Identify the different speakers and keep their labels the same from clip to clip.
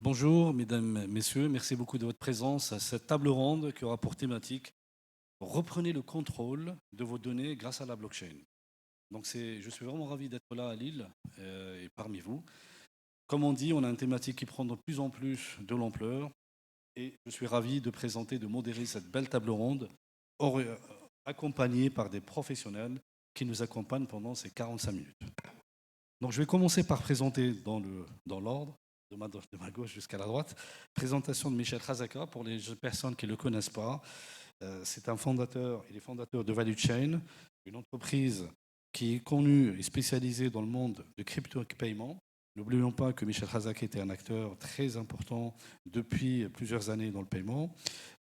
Speaker 1: Bonjour, mesdames, messieurs, merci beaucoup de votre présence à cette table ronde qui aura pour thématique Reprenez le contrôle de vos données grâce à la blockchain. Donc je suis vraiment ravi d'être là à Lille et parmi vous. Comme on dit, on a une thématique qui prend de plus en plus de l'ampleur et je suis ravi de présenter, de modérer cette belle table ronde or- euh, accompagnée par des professionnels qui nous accompagnent pendant ces 45 minutes. Donc je vais commencer par présenter dans l'ordre, de ma gauche jusqu'à la droite, présentation de Michel Khazaka pour les personnes qui ne le connaissent pas. C'est un fondateur, il est fondateur de Value Chain, une entreprise qui est connue et spécialisée dans le monde de crypto-paiement. N'oublions pas que Michel Khazaka était un acteur très important depuis plusieurs années dans le paiement.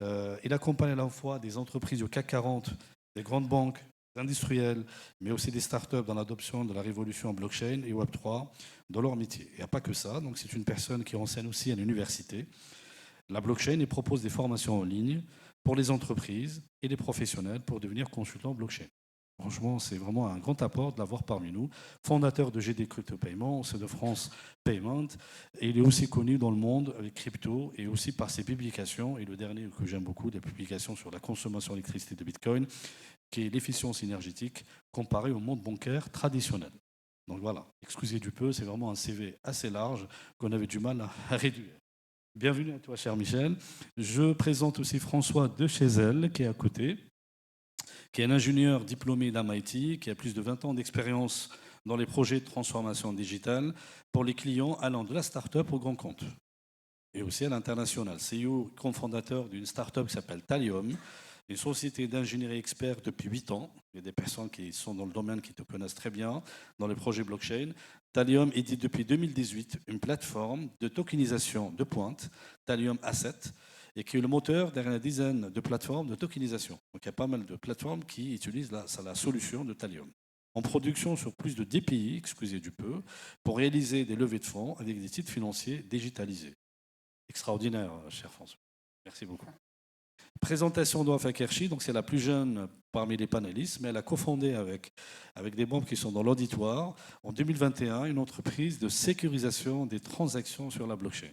Speaker 1: Il accompagne à la fois des entreprises du CAC 40, des grandes banques, des industriels, mais aussi des startups dans l'adoption de la révolution en blockchain et Web3 dans leur métier. Il n'y a pas que ça, donc c'est une personne qui enseigne aussi à l'université la blockchain et propose des formations en ligne pour les entreprises et les professionnels pour devenir consultants blockchain. Franchement, c'est vraiment un grand apport de l'avoir parmi nous. Fondateur de GD Crypto Paiement, c'est de France Payment. Et il est aussi connu dans le monde avec crypto et aussi par ses publications. Et le dernier que j'aime beaucoup, des publications sur la consommation d'électricité de Bitcoin, qui est l'efficience énergétique comparée au monde bancaire traditionnel. Donc voilà, excusez du peu, c'est vraiment un CV assez large qu'on avait du mal à réduire. Bienvenue à toi, cher Michel. Je présente aussi François de Chezel, qui est à côté, qui est un ingénieur diplômé d'MIT, qui a plus de 20 ans d'expérience dans les projets de transformation digitale pour les clients allant de la start-up au grand compte et aussi à l'international. CEO, cofondateur d'une start-up qui s'appelle Thallium, une société d'ingénierie expert depuis 8 ans. Il y a des personnes qui sont dans le domaine qui te connaissent très bien dans les projets blockchain. Thallium édite depuis 2018 une plateforme de tokenisation de pointe, Thallium Asset, et qui est le moteur derrière une dizaine de plateformes de tokenisation. Donc il y a pas mal de plateformes qui utilisent la solution de Thallium. En production sur plus de 10 pays, excusez du peu, pour réaliser des levées de fonds avec des titres financiers digitalisés. Extraordinaire, cher François. Merci beaucoup. Présentation d'Wafa Kershi, donc c'est la plus jeune parmi les panélistes, mais elle a cofondé avec des membres qui sont dans l'auditoire en 2021 une entreprise de sécurisation des transactions sur la blockchain.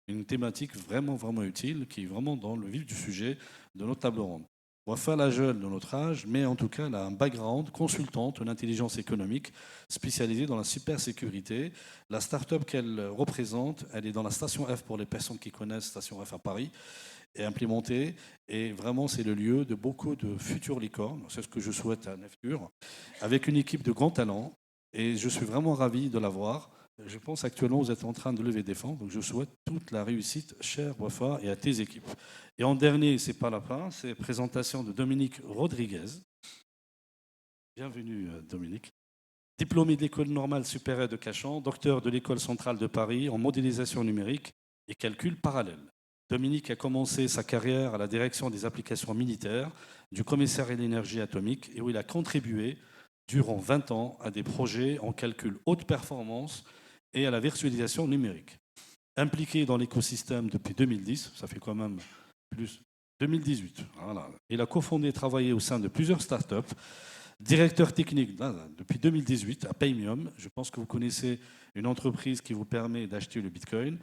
Speaker 1: Une thématique vraiment, vraiment utile qui est vraiment dans le vif du sujet de notre table ronde. Wafa, la jeune de notre âge, mais en tout cas, elle a un background consultante en intelligence économique spécialisée dans la cybersécurité. La start-up qu'elle représente, elle est dans la station F pour les personnes qui connaissent station F à Paris est implémenté. Et vraiment, c'est le lieu de beaucoup de futures licornes. C'est ce que je souhaite à Neftur, avec une équipe de grands talents. Et je suis vraiment ravi de l'avoir. Je pense actuellement, vous êtes en train de lever des fonds. Donc, je souhaite toute la réussite, cher Wafa, et à tes équipes. Et en dernier, c'est pas la fin, c'est présentation de Dominique Rodriguez. Bienvenue, Dominique. Diplômé de l'École normale supérieure de Cachan, docteur de l'École centrale de Paris en modélisation numérique et calcul parallèle. Dominique a commencé sa carrière à la direction des applications militaires du commissariat de l'énergie atomique et où il a contribué durant 20 ans à des projets en calcul haute performance et à la virtualisation numérique. Impliqué dans l'écosystème depuis 2010, ça fait quand même plus 2018. Voilà. Il a cofondé et travaillé au sein de plusieurs startups. Directeur technique depuis 2018 à Paymium. Je pense que vous connaissez une entreprise qui vous permet d'acheter le Bitcoin.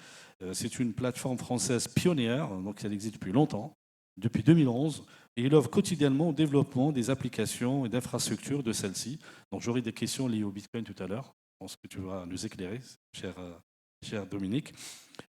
Speaker 1: C'est une plateforme française pionnière, donc elle existe depuis longtemps, depuis 2011, et il offre quotidiennement au développement des applications et d'infrastructures de celle-ci. Donc j'aurai des questions liées au Bitcoin tout à l'heure. Je pense que tu vas nous éclairer, cher Dominique.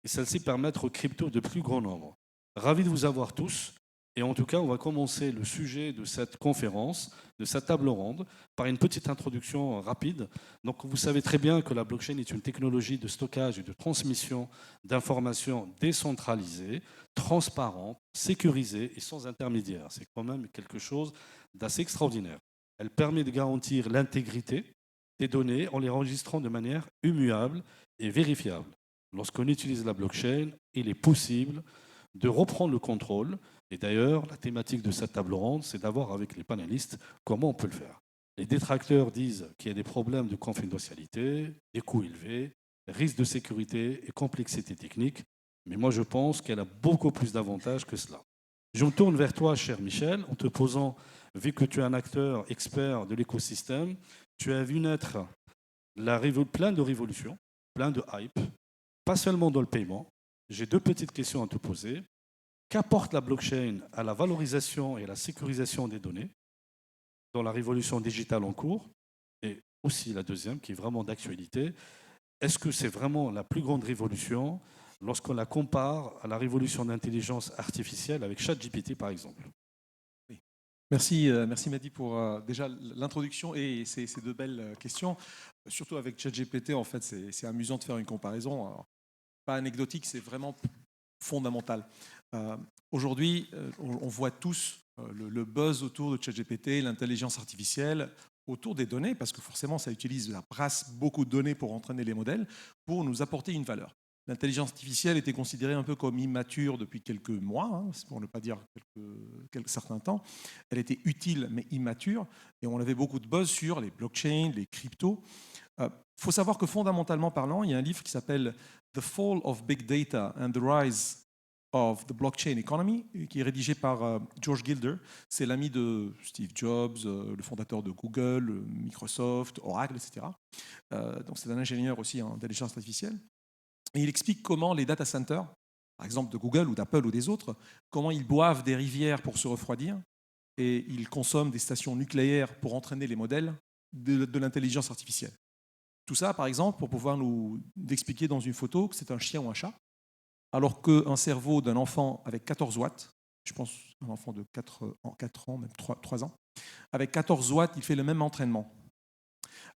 Speaker 1: Et celles-ci permettent aux cryptos de plus grand nombre. Ravi de vous avoir tous. Et en tout cas, on va commencer le sujet de cette conférence, de cette table ronde, par une petite introduction rapide. Donc, vous savez très bien que la blockchain est une technologie de stockage et de transmission d'informations décentralisées, transparente, sécurisée et sans intermédiaire. C'est quand même quelque chose d'assez extraordinaire. Elle permet de garantir l'intégrité des données en les enregistrant de manière immuable et vérifiable. Lorsqu'on utilise la blockchain, il est possible de reprendre le contrôle. Et d'ailleurs, la thématique de cette table ronde, c'est d'avoir avec les panélistes comment on peut le faire. Les détracteurs disent qu'il y a des problèmes de confidentialité, des coûts élevés, risques de sécurité et complexité technique. Mais moi, je pense qu'elle a beaucoup plus d'avantages que cela. Je me tourne vers toi, cher Michel, en te posant, vu que tu es un acteur expert de l'écosystème, tu as vu naître plein de révolutions, plein de hype, pas seulement dans le paiement, J'ai deux petites questions à te poser. Qu'apporte la blockchain à la valorisation et à la sécurisation des données dans la révolution digitale en cours? Et aussi la deuxième, qui est vraiment d'actualité, est-ce que c'est vraiment la plus grande révolution lorsqu'on la compare à la révolution d'intelligence artificielle avec ChatGPT, par exemple?
Speaker 2: Oui. Merci Mehdi pour déjà l'introduction et ces deux belles questions. Surtout avec ChatGPT, en fait, c'est amusant de faire une comparaison. Alors, pas anecdotique, c'est vraiment fondamental. Euh, Aujourd'hui, on voit tous le buzz autour de ChatGPT, l'intelligence artificielle, autour des données, parce que forcément, ça utilise, ça brasse beaucoup de données pour entraîner les modèles, pour nous apporter une valeur. L'intelligence artificielle était considérée un peu comme immature depuis quelques mois, hein, pour ne pas dire quelques certains temps. Elle était utile mais immature, et on avait beaucoup de buzz sur les blockchains, les cryptos. Il faut savoir que fondamentalement parlant, il y a un livre qui s'appelle The Fall of Big Data and the Rise of the Blockchain Economy, qui est rédigé par George Gilder. C'est l'ami de Steve Jobs, le fondateur de Google, Microsoft, Oracle, etc. Donc c'est un ingénieur aussi en intelligence artificielle. Et il explique comment les data centers, par exemple de Google ou d'Apple ou des autres, comment ils boivent des rivières pour se refroidir et ils consomment des stations nucléaires pour entraîner les modèles de l'intelligence artificielle. Tout ça, par exemple, pour pouvoir nous expliquer dans une photo que c'est un chien ou un chat, alors qu'un cerveau d'un enfant avec 14 watts, je pense un enfant de 4 ans, même 3 ans, avec 14 watts, il fait le même entraînement.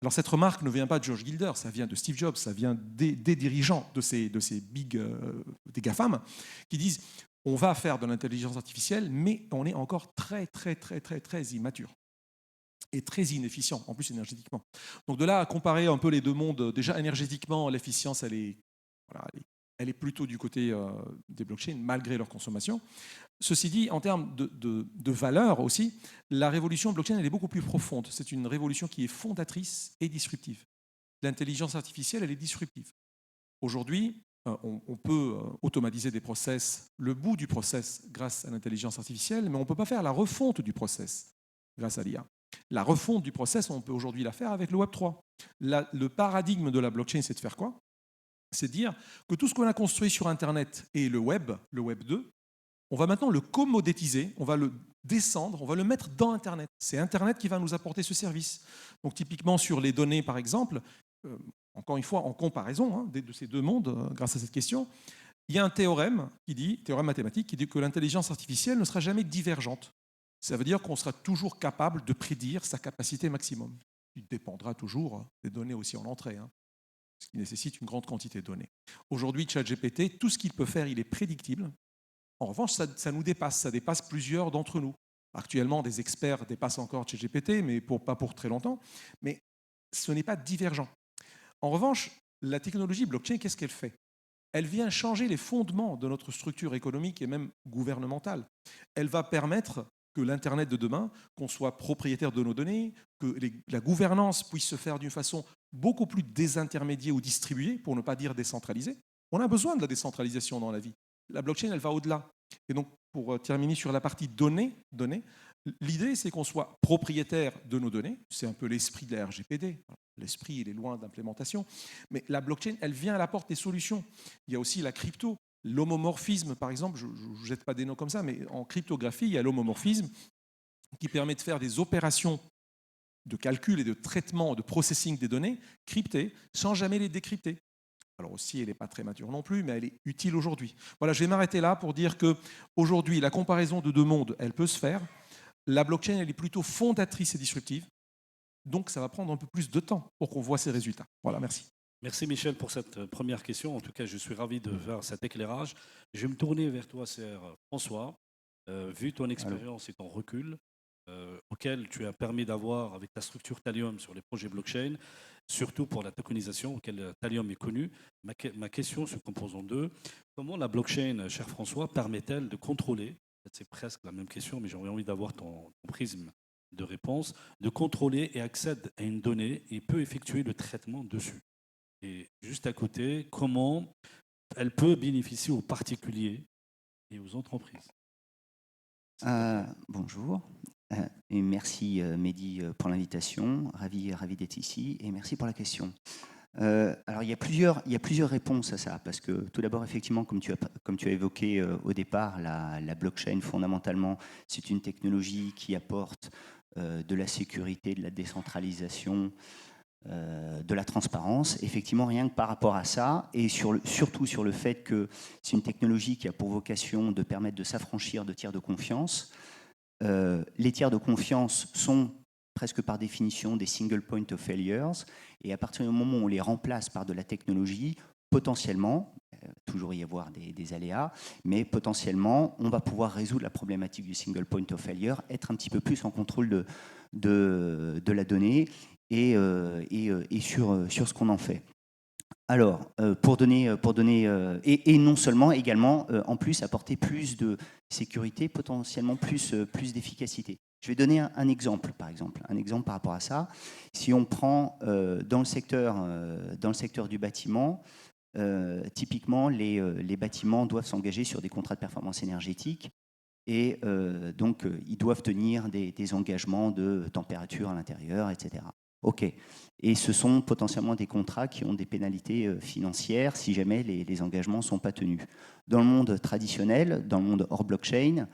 Speaker 2: Alors cette remarque ne vient pas de George Gilder, ça vient de Steve Jobs, ça vient des dirigeants de ces big, des GAFAM, qui disent on va faire de l'intelligence artificielle, mais on est encore très immature et très inefficient, en plus énergétiquement. Donc de là à comparer un peu les deux mondes, déjà énergétiquement, l'efficience, voilà, elle est plutôt du côté des blockchains, malgré leur consommation. Ceci dit, en termes de valeur aussi, la révolution blockchain, elle est beaucoup plus profonde. C'est une révolution qui est fondatrice et disruptive. L'intelligence artificielle, elle est disruptive. Aujourd'hui, on peut automatiser des process, le bout du process grâce à l'intelligence artificielle, mais on ne peut pas faire la refonte du process grâce à l'IA. La refonte du process, on peut aujourd'hui la faire avec le Web3. Le paradigme de la blockchain, c'est de faire quoi? C'est de dire que tout ce qu'on a construit sur Internet et le Web 2, on va maintenant le commoditiser, on va le descendre, on va le mettre dans Internet. C'est Internet qui va nous apporter ce service. Donc typiquement sur les données, par exemple, encore une fois, en comparaison de ces deux mondes, grâce à cette question, il y a un théorème mathématique, qui dit que l'intelligence artificielle ne sera jamais divergente. Ça veut dire qu'on sera toujours capable de prédire sa capacité maximum. Il dépendra toujours des données aussi en entrée, ce qui nécessite une grande quantité de données. Aujourd'hui, ChatGPT, tout ce qu'il peut faire, il est prédictible. En revanche, ça nous dépasse, ça dépasse plusieurs d'entre nous. Actuellement, des experts dépassent encore ChatGPT, mais pas pour très longtemps. Mais ce n'est pas divergent. En revanche, la technologie blockchain, qu'est-ce qu'elle fait? Elle vient changer les fondements de notre structure économique et même gouvernementale. Elle va permettre que l'Internet de demain, qu'on soit propriétaire de nos données, que la gouvernance puisse se faire d'une façon beaucoup plus désintermédiée ou distribuée, pour ne pas dire décentralisée. On a besoin de la décentralisation dans la vie. La blockchain, elle va au-delà. Et donc, pour terminer sur la partie données, l'idée, c'est qu'on soit propriétaire de nos données. C'est un peu l'esprit de la RGPD. L'esprit, il est loin d'implémentation. Mais la blockchain, elle vient à la porte des solutions. Il y a aussi la crypto. L'homomorphisme, par exemple, je ne jette pas des noms comme ça, mais en cryptographie, il y a l'homomorphisme qui permet de faire des opérations de calcul et de traitement, de processing des données cryptées sans jamais les décrypter. Alors aussi, elle n'est pas très mature non plus, mais elle est utile aujourd'hui. Voilà, je vais m'arrêter là pour dire qu'aujourd'hui, la comparaison de deux mondes, elle peut se faire. La blockchain, elle est plutôt fondatrice et disruptive. Donc, ça va prendre un peu plus de temps pour qu'on voit ces résultats. Voilà, merci.
Speaker 1: Merci Michel pour cette première question. En tout cas, je suis ravi de faire cet éclairage. Je vais me tourner vers toi, cher François. Vu ton expérience et ton recul, auquel tu as permis d'avoir avec ta structure Thallium sur les projets blockchain, surtout pour la tokenisation auquel Thallium est connu, ma question se compose en deux. Comment la blockchain, cher François, permet-elle de contrôler, c'est presque la même question, mais j'aurais envie d'avoir ton prisme de réponse, de contrôler et accède à une donnée et peut effectuer le traitement dessus? Et juste à côté, comment elle peut bénéficier aux particuliers et aux entreprises?
Speaker 3: Bonjour et merci Mehdi pour l'invitation, ravi d'être ici et merci pour la question. Alors, il y a plusieurs réponses à ça, parce que tout d'abord, effectivement, comme tu as évoqué au départ, la blockchain, fondamentalement, c'est une technologie qui apporte de la sécurité, de la décentralisation, de la transparence. Effectivement, rien que par rapport à ça, et surtout sur le fait que c'est une technologie qui a pour vocation de permettre de s'affranchir de tiers de confiance. Les tiers de confiance sont presque par définition des single point of failures, et à partir du moment où on les remplace par de la technologie, potentiellement, toujours y avoir des aléas, mais potentiellement, on va pouvoir résoudre la problématique du single point of failure, être un petit peu plus en contrôle de la donnée et sur ce qu'on en fait. Alors, et non seulement, également, en plus, apporter plus de sécurité, potentiellement plus d'efficacité. Je vais donner un exemple, par rapport à ça. Si on prend dans le secteur du bâtiment, typiquement, les bâtiments doivent s'engager sur des contrats de performance énergétique et donc ils doivent tenir des engagements de température à l'intérieur, etc. OK. Et ce sont potentiellement des contrats qui ont des pénalités financières si jamais les engagements ne sont pas tenus. Dans le monde traditionnel, dans le monde hors blockchain,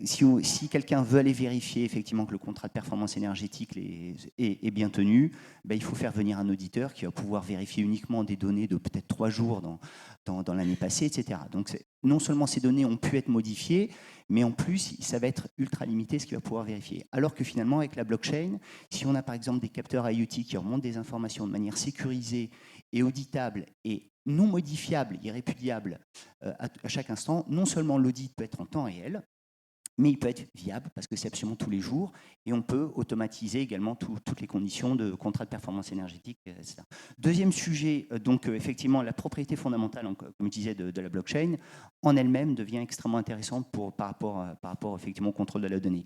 Speaker 3: si quelqu'un veut aller vérifier effectivement que le contrat de performance énergétique est bien tenu, il faut faire venir un auditeur qui va pouvoir vérifier uniquement des données de peut-être 3 jours dans l'année passée, etc. Donc non seulement ces données ont pu être modifiées, mais en plus, ça va être ultra limité ce qu'il va pouvoir vérifier. Alors que finalement, avec la blockchain, si on a par exemple des capteurs IoT qui remontent des informations de manière sécurisée et auditable et non modifiable, irrépudiable à chaque instant, non seulement l'audit peut être en temps réel, mais il peut être viable parce que c'est absolument tous les jours et on peut automatiser également toutes les conditions de contrat de performance énergétique, etc. Deuxième sujet, donc effectivement, la propriété fondamentale, comme je disais, de la blockchain en elle-même devient extrêmement intéressante par rapport effectivement au contrôle de la donnée.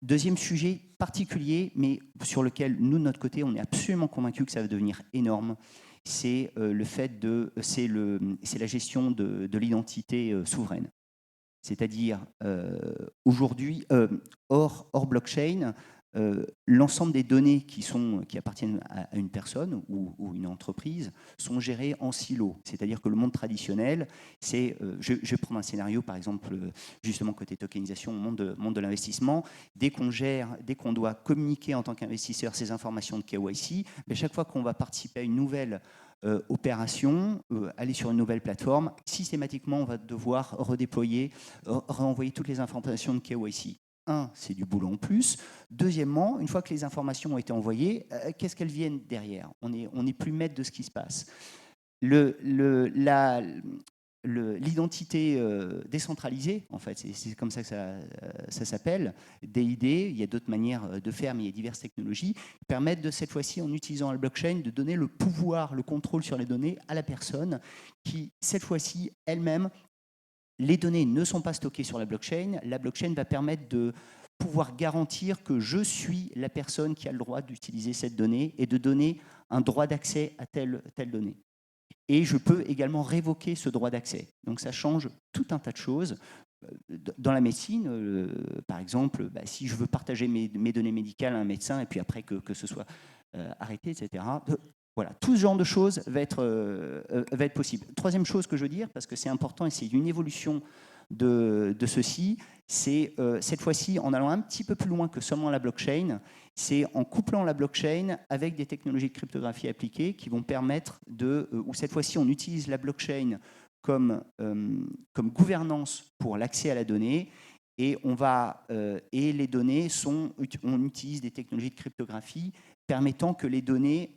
Speaker 3: Deuxième sujet particulier, mais sur lequel nous, de notre côté, on est absolument convaincus que ça va devenir énorme, c'est la gestion de l'identité souveraine. C'est-à-dire, aujourd'hui, hors blockchain, l'ensemble des données qui appartiennent à une personne ou une entreprise sont gérées en silo. C'est-à-dire que le monde traditionnel, je vais prendre un scénario, par exemple, justement côté tokenisation, monde de l'investissement. Dès qu'on doit communiquer en tant qu'investisseur ces informations de KYC, chaque fois qu'on va participer à une nouvelle opération, aller sur une nouvelle plateforme, systématiquement, on va devoir renvoyer toutes les informations de KYC. C'est du boulot en plus. Deuxièmement, une fois que les informations ont été envoyées, qu'est-ce qu'elles viennent derrière ? On n'est plus maître de ce qui se passe. L'identité décentralisée, en fait, c'est comme ça que ça s'appelle, DID, il y a d'autres manières de faire, mais il y a diverses technologies, qui permettent de cette fois-ci, en utilisant la blockchain, de donner le pouvoir, le contrôle sur les données à la personne qui, cette fois-ci, elle-même, les données ne sont pas stockées sur la blockchain va permettre de pouvoir garantir que je suis la personne qui a le droit d'utiliser cette donnée et de donner un droit d'accès à telle donnée. Et je peux également révoquer ce droit d'accès. Donc ça change tout un tas de choses. Dans la médecine, par exemple, si je veux partager mes données médicales à un médecin et puis après que ce soit arrêté, etc. Voilà, tout ce genre de choses va être possible. Troisième chose que je veux dire, parce que c'est important et c'est une évolution de ceci, c'est cette fois-ci, en allant un petit peu plus loin que seulement la blockchain, c'est en couplant la blockchain avec des technologies de cryptographie appliquées qui vont permettre où cette fois-ci on utilise la blockchain comme gouvernance pour l'accès à la donnée et les données on utilise des technologies de cryptographie permettant que les données,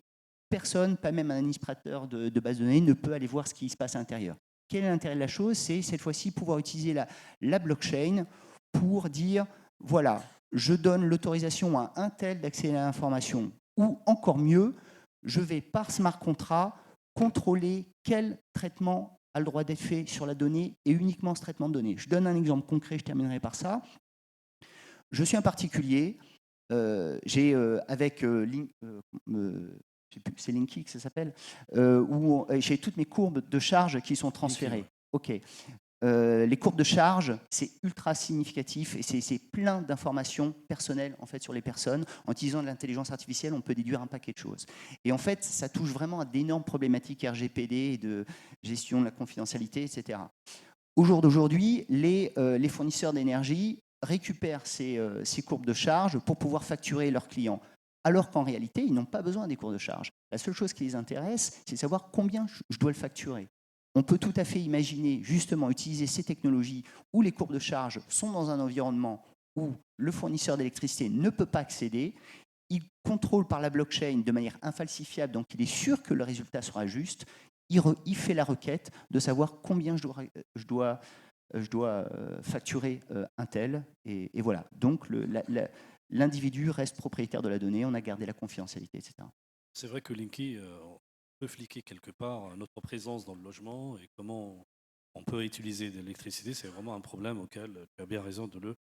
Speaker 3: personne, pas même un administrateur de base de données, ne peut aller voir ce qui se passe à l'intérieur. Quel est l'intérêt de la chose ? C'est cette fois-ci pouvoir utiliser la blockchain pour dire, voilà, je donne l'autorisation à un tel d'accéder à l'information, ou encore mieux, je vais par smart contract contrôler quel traitement a le droit d'être fait sur la donnée et uniquement ce traitement de données. Je donne un exemple concret, je terminerai par ça. Je suis un particulier, j'ai avec c'est Linky que ça s'appelle, où j'ai toutes mes courbes de charge qui sont transférées. OK. les courbes de charge, c'est ultra significatif et c'est plein d'informations personnelles en fait, sur les personnes. En utilisant de l'intelligence artificielle, on peut déduire un paquet de choses. Et en fait, ça touche vraiment à d'énormes problématiques RGPD et de gestion de la confidentialité, etc. Au jour d'aujourd'hui, les fournisseurs d'énergie récupèrent ces courbes de charge pour pouvoir facturer leurs clients. Alors qu'en réalité, ils n'ont pas besoin des courbes de charge. La seule chose qui les intéresse, c'est de savoir combien je dois le facturer. On peut tout à fait imaginer justement utiliser ces technologies où les courbes de charge sont dans un environnement où le fournisseur d'électricité ne peut pas accéder. Il contrôle par la blockchain de manière infalsifiable, donc il est sûr que le résultat sera juste. Il fait la requête de savoir combien je dois facturer un tel. Et voilà. Donc l'individu reste propriétaire de la donnée, on a gardé la confidentialité, etc.
Speaker 1: C'est vrai que Linky peut fliquer quelque part notre présence dans le logement et comment on peut utiliser de l'électricité. C'est vraiment un problème auquel tu as bien raison de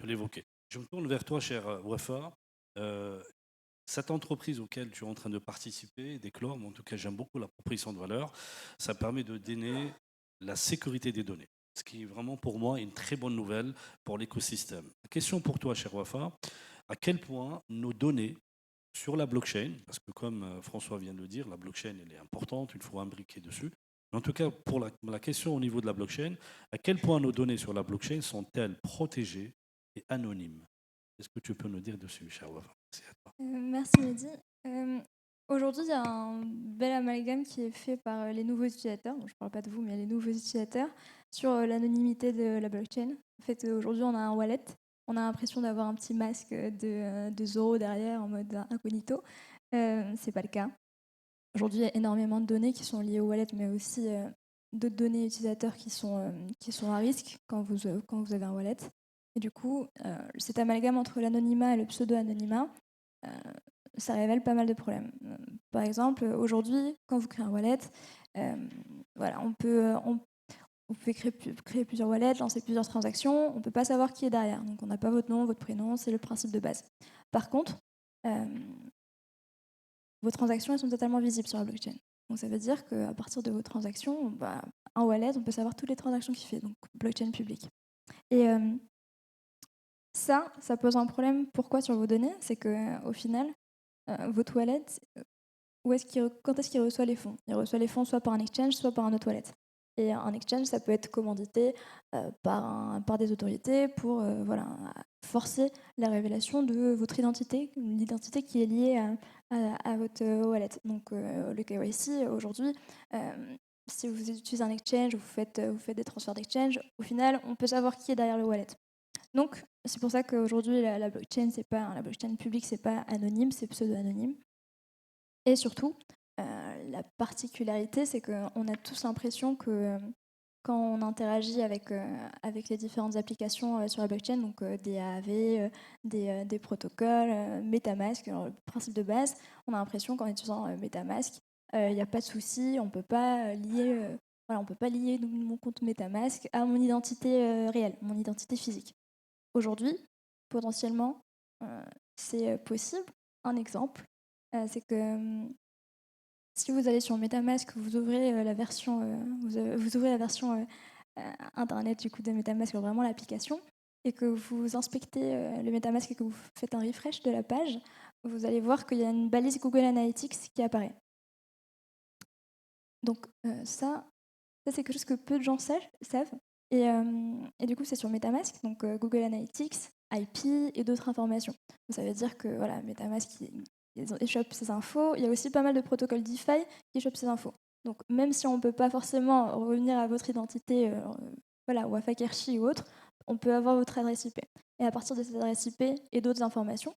Speaker 1: l'évoquer. Je me tourne vers toi, cher Wafa. Cette entreprise auquel tu es en train de participer, d'Eclore, mais en tout cas j'aime beaucoup la proposition de valeur, ça permet de donner la sécurité des données. Ce qui est vraiment pour moi une très bonne nouvelle pour l'écosystème. La question pour toi, cher Wafa, à quel point nos données sur la blockchain, parce que comme François vient de le dire, la blockchain elle est importante, il faut imbriquer dessus. Mais en tout cas, pour la question au niveau de la blockchain, à quel point nos données sur la blockchain sont-elles protégées et anonymes? Est-ce que tu peux nous dire dessus, cher Wafa? Merci à toi.
Speaker 4: Merci Mehdi. Aujourd'hui, il y a un bel amalgame qui est fait par les nouveaux utilisateurs, je ne parle pas de vous, mais les nouveaux utilisateurs, sur l'anonymité de la blockchain. En fait, aujourd'hui, on a un wallet, on a l'impression d'avoir un petit masque de Zoro derrière en mode incognito. Ce n'est pas le cas. Aujourd'hui, il y a énormément de données qui sont liées au wallet, mais aussi d'autres données utilisateurs qui sont à risque quand vous avez un wallet. Et du coup, cet amalgame entre l'anonymat et le pseudo-anonymat, ça révèle pas mal de problèmes. Par exemple, aujourd'hui, quand vous créez un wallet, voilà, on peut créer plusieurs wallets, lancer plusieurs transactions, on ne peut pas savoir qui est derrière. Donc on n'a pas votre nom, votre prénom, c'est le principe de base. Par contre, vos transactions elles sont totalement visibles sur la blockchain. Donc ça veut dire qu'à partir de vos transactions, un wallet, on peut savoir toutes les transactions qu'il fait, donc blockchain publique. Et ça pose un problème. Pourquoi sur vos données? C'est qu'au final, votre wallet, quand est-ce qu'il reçoit les fonds? Il reçoit les fonds soit par un exchange, soit par un autre wallet. Et un exchange, ça peut être commandité par des autorités pour forcer la révélation de votre identité, l'identité qui est liée à votre wallet. Donc le KYC, aujourd'hui, si vous utilisez un exchange, vous faites des transferts d'exchange, au final, on peut savoir qui est derrière le wallet. Donc, c'est pour ça qu'aujourd'hui, la blockchain, la blockchain publique, c'est pas anonyme, c'est pseudo-anonyme. Et surtout, la particularité, c'est qu'on a tous l'impression que quand on interagit avec les différentes applications sur la blockchain, donc des AAV, des protocoles, MetaMask, alors, le principe de base, on a l'impression qu'en utilisant MetaMask, il n'y a pas de souci, on ne peut pas lier mon compte MetaMask à mon identité réelle, mon identité physique. Aujourd'hui, potentiellement, c'est possible. Un exemple, c'est que si vous allez sur MetaMask, vous ouvrez la version, internet du coup de MetaMask, vraiment l'application, et que vous inspectez le MetaMask et que vous faites un refresh de la page, vous allez voir qu'il y a une balise Google Analytics qui apparaît. Donc ça c'est quelque chose que peu de gens savent. Et du coup, c'est sur MetaMask, donc Google Analytics, IP et d'autres informations. Donc, ça veut dire que voilà, MetaMask il chope ces infos. Il y a aussi pas mal de protocoles DeFi qui chopent ces infos. Donc même si on ne peut pas forcément revenir à votre identité, ou à Fakerchi ou autre, on peut avoir votre adresse IP. Et à partir de cette adresse IP et d'autres informations,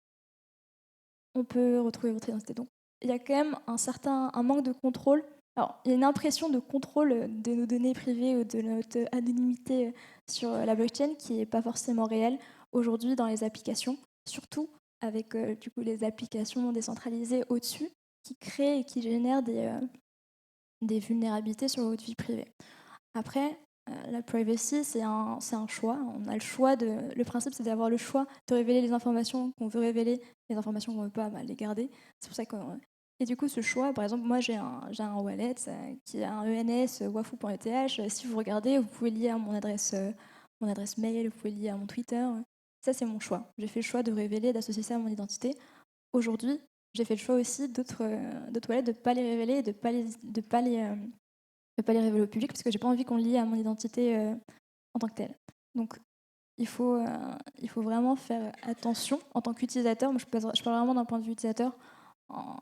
Speaker 4: on peut retrouver votre identité. Donc il y a quand même un manque de contrôle. Alors, il y a une impression de contrôle de nos données privées ou de notre anonymité sur la blockchain qui n'est pas forcément réelle aujourd'hui dans les applications, surtout avec les applications décentralisées au-dessus qui créent et qui génèrent des vulnérabilités sur votre vie privée. Après, la privacy, c'est un choix. On a le choix le principe, c'est d'avoir le choix de révéler les informations qu'on veut révéler, les informations qu'on ne veut pas, les garder. C'est pour ça qu'il Et du coup, ce choix, par exemple, moi j'ai un wallet qui a un ENS wafou.eth. Si vous regardez, vous pouvez lier à mon adresse mail, vous pouvez lier à mon Twitter. Ça, c'est mon choix. J'ai fait le choix de révéler, d'associer ça à mon identité. Aujourd'hui, j'ai fait le choix aussi d'autres wallets, de ne pas les révéler et de pas les révéler au public parce que j'ai pas envie qu'on lie à mon identité en tant que telle. Donc, il faut vraiment faire attention en tant qu'utilisateur. Moi, je parle vraiment d'un point de vue utilisateur. En-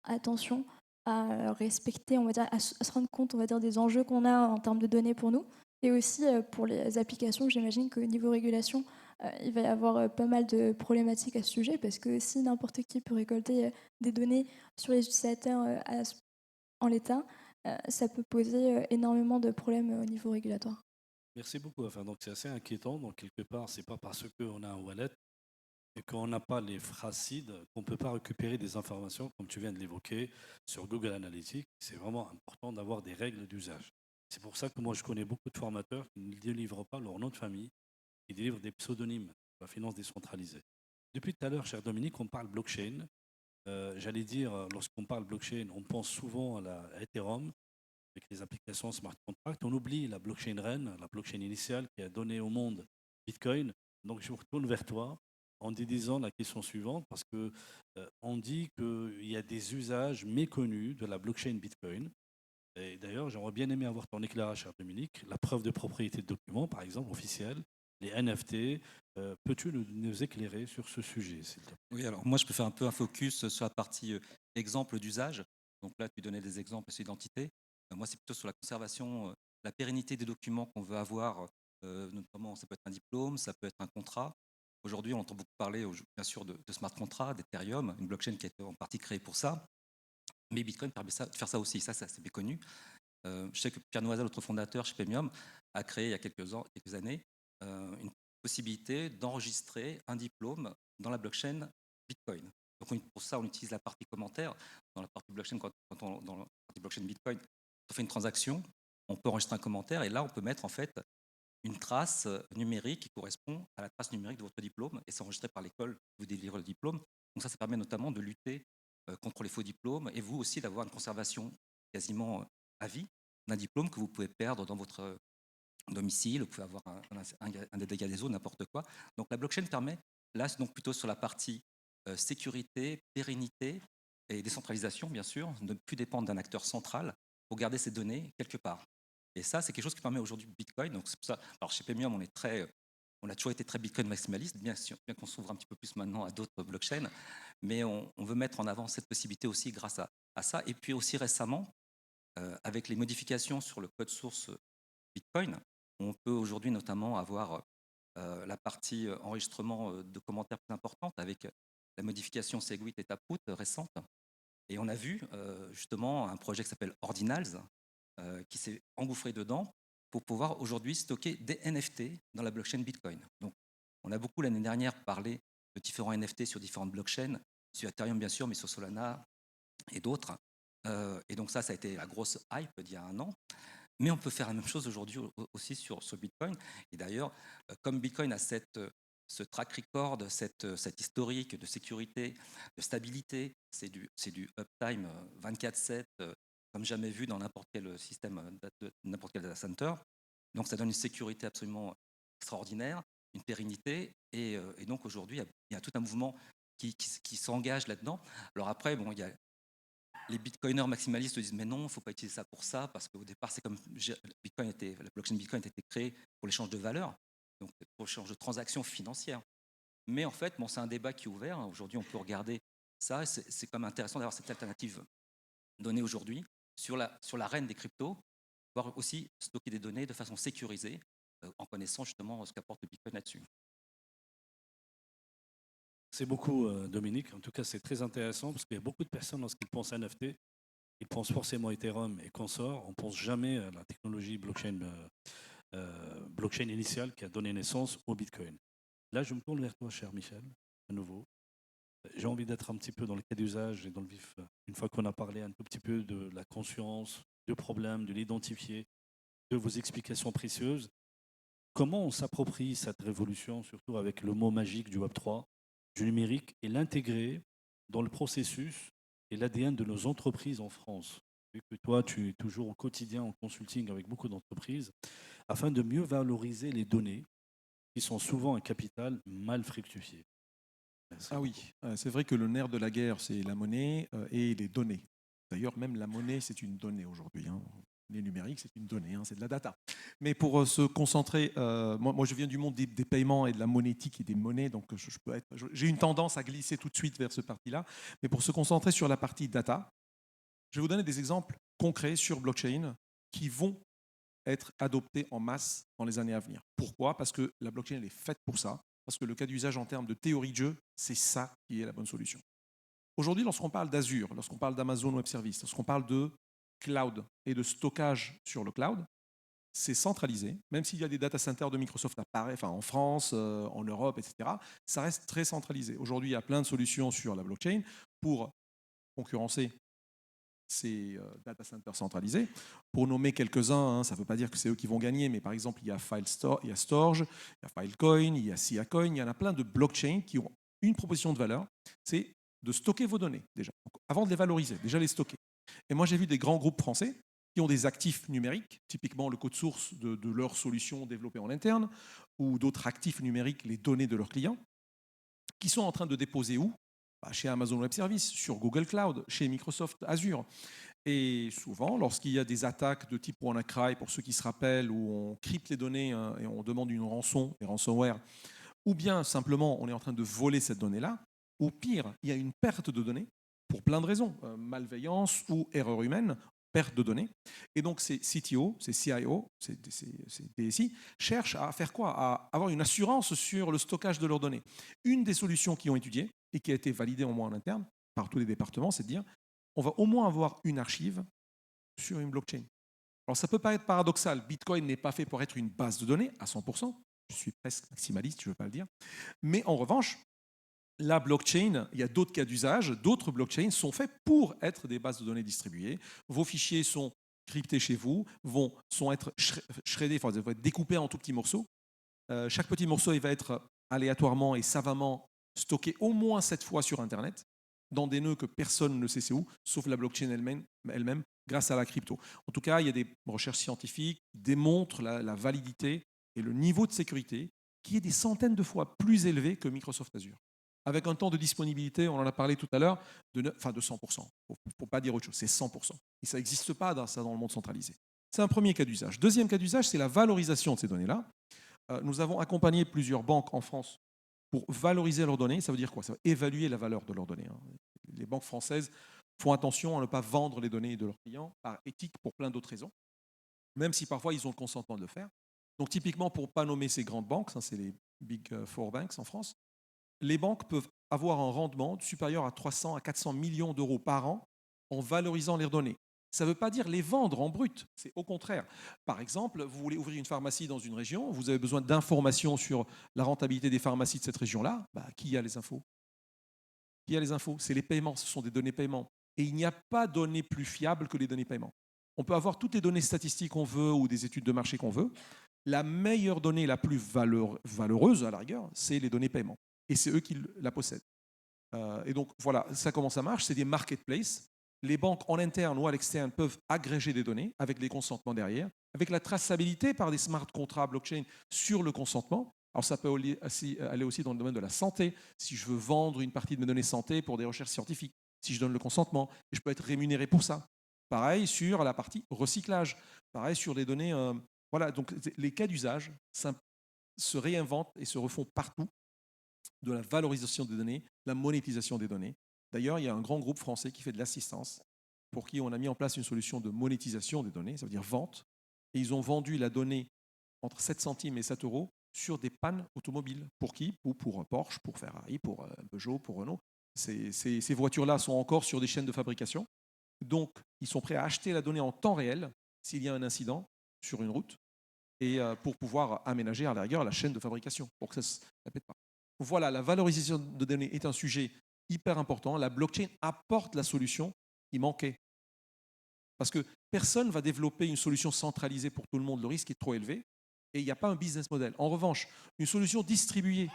Speaker 4: Attention à respecter, on va dire, à se rendre compte, on va dire, des enjeux qu'on a en termes de données pour nous. Et aussi pour les applications, j'imagine qu'au niveau régulation, il va y avoir pas mal de problématiques à ce sujet parce que si n'importe qui peut récolter des données sur les utilisateurs en l'état, ça peut poser énormément de problèmes au niveau régulatoire.
Speaker 1: Merci beaucoup. Enfin, donc c'est assez inquiétant. Donc quelque part, c'est pas parce qu'on a un wallet et qu'on n'a pas les phrases CID qu'on ne peut pas récupérer des informations, comme tu viens de l'évoquer, sur Google Analytics. C'est vraiment important d'avoir des règles d'usage. C'est pour ça que moi, je connais beaucoup de formateurs qui ne délivrent pas leur nom de famille, qui délivrent des pseudonymes pour la finance décentralisée. Depuis tout à l'heure, cher Dominique, on parle blockchain. J'allais dire, lorsqu'on parle blockchain, on pense souvent à Ethereum, avec les applications smart contract. On oublie la blockchain reine, la blockchain initiale qui a donné au monde Bitcoin. Donc je me retourne vers toi en te disant la question suivante, parce que on dit qu'il y a des usages méconnus de la blockchain Bitcoin. Et d'ailleurs, j'aurais bien aimé avoir ton éclairage, cher Dominique. La preuve de propriété de documents, par exemple, officielle, les NFT. Peux-tu nous éclairer sur ce sujet, s'il te plaît?
Speaker 5: Oui, alors moi je peux faire un peu un focus sur la partie exemple d'usage. Donc là, tu donnais des exemples sur l'identité. Moi, c'est plutôt sur la conservation, la pérennité des documents qu'on veut avoir, notamment ça peut être un diplôme, ça peut être un contrat. Aujourd'hui, on entend beaucoup parler, bien sûr, de smart contracts, d'Ethereum, une blockchain qui a été en partie créée pour ça. Mais Bitcoin permet de faire ça aussi, ça c'est assez méconnu. Je sais que Pierre Noisel, notre fondateur chez Premium, a créé il y a quelques années une possibilité d'enregistrer un diplôme dans la blockchain Bitcoin. Donc pour ça, on utilise la partie commentaire. Dans la partie blockchain, dans la partie blockchain Bitcoin, quand on fait une transaction, on peut enregistrer un commentaire et là, on peut mettre en fait une trace numérique qui correspond à la trace numérique de votre diplôme et c'est enregistré par l'école qui vous délivre le diplôme. Donc ça permet notamment de lutter contre les faux diplômes et vous aussi d'avoir une conservation quasiment à vie d'un diplôme que vous pouvez perdre dans votre domicile, vous pouvez avoir un dégât des eaux, n'importe quoi. Donc la blockchain permet, là, c'est donc plutôt sur la partie sécurité, pérennité et décentralisation, bien sûr, de ne plus dépendre d'un acteur central pour garder ces données quelque part. Et ça, c'est quelque chose qui permet aujourd'hui Bitcoin. Donc c'est pour ça. Alors chez Premium, on a toujours été très Bitcoin maximaliste, bien qu'on s'ouvre un petit peu plus maintenant à d'autres blockchains, mais on veut mettre en avant cette possibilité aussi grâce à ça. Et puis aussi récemment, avec les modifications sur le code source Bitcoin, on peut aujourd'hui notamment avoir la partie enregistrement de commentaires plus importante avec la modification Segwit et Taproot récente. Et on a vu justement un projet qui s'appelle Ordinals qui s'est engouffré dedans pour pouvoir aujourd'hui stocker des NFT dans la blockchain Bitcoin. Donc, on a beaucoup l'année dernière parlé de différents NFT sur différentes blockchains, sur Ethereum bien sûr, mais sur Solana et d'autres. Et donc ça a été la grosse hype d'il y a un an. Mais on peut faire la même chose aujourd'hui aussi sur Bitcoin. Et d'ailleurs, comme Bitcoin a ce track record, cette historique de sécurité, de stabilité, c'est du uptime 24/7, comme jamais vu dans n'importe quel système, n'importe quel data center. Donc ça donne une sécurité absolument extraordinaire, une pérennité. Et donc aujourd'hui, il y a tout un mouvement qui s'engage là-dedans. Alors après, bon, il y a les bitcoiners maximalistes disent mais non, il ne faut pas utiliser ça pour ça, parce qu'au départ, c'est comme la blockchain Bitcoin a été créée pour l'échange de valeurs, donc pour l'échange de transactions financières. Mais en fait, bon, c'est un débat qui est ouvert. Aujourd'hui, on peut regarder ça. C'est quand même intéressant d'avoir cette alternative donnée aujourd'hui sur la reine des cryptos, pouvoir aussi stocker des données de façon sécurisée en connaissant justement ce qu'apporte le Bitcoin là-dessus.
Speaker 1: C'est beaucoup, Dominique. En tout cas, c'est très intéressant parce qu'il y a beaucoup de personnes, lorsqu'ils pensent NFT, ils pensent forcément Ethereum et consorts. On ne pense jamais à la technologie blockchain initiale qui a donné naissance au Bitcoin. Là, je me tourne vers toi, cher Michel, à nouveau. J'ai envie d'être un petit peu dans le cas d'usage et dans le vif. Une fois qu'on a parlé un tout petit peu de la conscience, du problème, de l'identifier, de vos explications précieuses, comment on s'approprie cette révolution, surtout avec le mot magique du Web3, du numérique, et l'intégrer dans le processus et l'ADN de nos entreprises en France. Vu que toi, tu es toujours au quotidien en consulting avec beaucoup d'entreprises, afin de mieux valoriser les données qui sont souvent un capital mal fructifié. Merci
Speaker 2: Ah
Speaker 1: beaucoup.
Speaker 2: oui, c'est vrai que le nerf de la guerre, c'est la monnaie et les données. D'ailleurs, même la monnaie, c'est une donnée aujourd'hui, hein. Les numériques, c'est une donnée, hein, c'est de la data. Mais pour se concentrer, moi, je viens du monde des paiements et de la monétique et des monnaies, donc j'ai une tendance à glisser tout de suite vers ce parti-là. Mais pour se concentrer sur la partie data, je vais vous donner des exemples concrets sur blockchain qui vont être adoptés en masse dans les années à venir. Pourquoi? Parce que la blockchain, elle est faite pour ça. Parce que le cas d'usage en termes de théorie de jeu, c'est ça qui est la bonne solution. Aujourd'hui, lorsqu'on parle d'Azure, lorsqu'on parle d'Amazon Web Services, lorsqu'on parle de cloud et de stockage sur le cloud, c'est centralisé. Même s'il y a des data centers de Microsoft à Paris, enfin en France, en Europe, etc., ça reste très centralisé. Aujourd'hui, il y a plein de solutions sur la blockchain pour concurrencer ces data centers centralisés. Pour nommer quelques-uns, hein, ça ne veut pas dire que c'est eux qui vont gagner, mais par exemple, il y a il y a Storj, il y a Filecoin, il y a Siacoin, il y en a plein de blockchains qui ont une proposition de valeur, c'est de stocker vos données déjà, donc, avant de les valoriser, déjà les stocker. Et moi, j'ai vu des grands groupes français qui ont des actifs numériques, typiquement le code source de leurs solutions développées en interne, ou d'autres actifs numériques, les données de leurs clients, qui sont en train de déposer où? Chez Amazon Web Services, sur Google Cloud, chez Microsoft Azure. Et souvent, lorsqu'il y a des attaques de type WannaCry, pour ceux qui se rappellent, où on crypte les données, hein, et on demande une rançon, des ransomware, ou bien simplement on est en train de voler cette donnée-là, ou pire, il y a une perte de données pour plein de raisons, malveillance ou erreur humaine, perte de données. Et donc ces CTO, ces CIO, ces DSI, cherchent à faire quoi? À avoir une assurance sur le stockage de leurs données. Une des solutions qui ont étudiées et qui a été validée au moins en interne par tous les départements, c'est de dire on va au moins avoir une archive sur une blockchain. Alors ça peut paraître paradoxal, Bitcoin n'est pas fait pour être une base de données à 100%, je suis presque maximaliste, je ne veux pas le dire, mais en revanche, la blockchain, il y a d'autres cas d'usage, d'autres blockchains sont faits pour être des bases de données distribuées. Vos fichiers sont cryptés chez vous, sont être shreddés, enfin, vont être découpés en tout petits morceaux. Chaque petit morceau il va être aléatoirement et savamment stocké au moins 7 fois sur Internet, dans des nœuds que personne ne sait c'est où, sauf la blockchain elle-même, grâce à la crypto. En tout cas, il y a des recherches scientifiques qui démontrent la validité et le niveau de sécurité qui est des centaines de fois plus élevé que Microsoft Azure, avec un temps de disponibilité, on en a parlé tout à l'heure, de 100%. Il ne faut pas dire autre chose, c'est 100%. Et ça n'existe pas dans le monde centralisé. C'est un premier cas d'usage. Deuxième cas d'usage, c'est la valorisation de ces données-là. Nous avons accompagné plusieurs banques en France pour valoriser leurs données. Ça veut dire quoi? Ça veut évaluer la valeur de leurs données, hein. Les banques françaises font attention à ne pas vendre les données de leurs clients par éthique pour plein d'autres raisons, même si parfois ils ont le consentement de le faire. Donc typiquement, pour ne pas nommer ces grandes banques, ça c'est les Big Four Banks en France, les banques peuvent avoir un rendement supérieur à 300 à 400 millions d'euros par an en valorisant leurs données. Ça ne veut pas dire les vendre en brut, c'est au contraire. Par exemple, vous voulez ouvrir une pharmacie dans une région, vous avez besoin d'informations sur la rentabilité des pharmacies de cette région-là, qui a les infos? Qui a les infos? C'est les paiements, ce sont des données paiement. Et il n'y a pas de données plus fiables que les données paiement. On peut avoir toutes les données statistiques qu'on veut ou des études de marché qu'on veut. La meilleure donnée, la plus valeureuse à la rigueur, c'est les données paiement. Et c'est eux qui la possèdent. Et donc voilà, ça comment ça marche, c'est des marketplaces. Les banques en interne ou à l'externe peuvent agréger des données avec les consentements derrière, avec la traçabilité par des smart contracts blockchain sur le consentement. Alors ça peut aller aussi dans le domaine de la santé, si je veux vendre une partie de mes données santé pour des recherches scientifiques, si je donne le consentement, et je peux être rémunéré pour ça. Pareil sur la partie recyclage, pareil sur les données. Voilà, donc les cas d'usage se réinventent et se refont partout, de la valorisation des données, la monétisation des données. D'ailleurs, il y a un grand groupe français qui fait de l'assistance, pour qui on a mis en place une solution de monétisation des données, ça veut dire vente, et ils ont vendu la donnée entre 7 centimes et 7 euros sur des pannes automobiles. Pour qui? Pour Porsche, pour Ferrari, pour Peugeot, pour Renault. Ces voitures-là sont encore sur des chaînes de fabrication, donc ils sont prêts à acheter la donnée en temps réel s'il y a un incident sur une route, et pour pouvoir aménager à la rigueur la chaîne de fabrication, pour que ça ne pète pas. Voilà, la valorisation de données est un sujet hyper important. La blockchain apporte la solution qui manquait. Parce que personne ne va développer une solution centralisée pour tout le monde. Le risque est trop élevé et il n'y a pas un business model. En revanche, une solution distribuée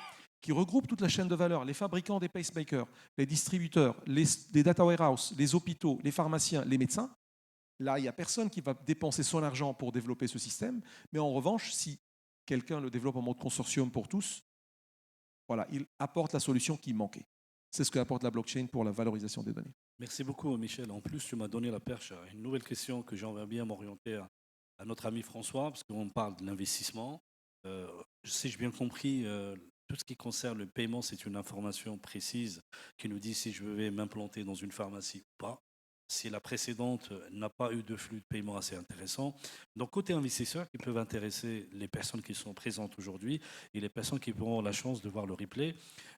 Speaker 2: qui regroupe toute la chaîne de valeur, les fabricants des pacemakers, les distributeurs, les data warehouses, les hôpitaux, les pharmaciens, les médecins. Là, il n'y a personne qui va dépenser son argent pour développer ce système. Mais en revanche, si quelqu'un le développe en mode consortium pour tous, voilà, il apporte la solution qui manquait. C'est ce qu'apporte la blockchain pour la valorisation des données.
Speaker 1: Merci beaucoup, Michel. En plus, tu m'as donné la perche à une nouvelle question que j'aimerais bien m'orienter à notre ami François, parce qu'on parle de l'investissement. Si j'ai bien compris, tout ce qui concerne le paiement, c'est une information précise qui nous dit si je vais m'implanter dans une pharmacie ou pas. Si la précédente n'a pas eu de flux de paiement assez intéressant. Donc, côté investisseurs, qui peuvent intéresser les personnes qui sont présentes aujourd'hui et les personnes qui auront la chance de voir le replay.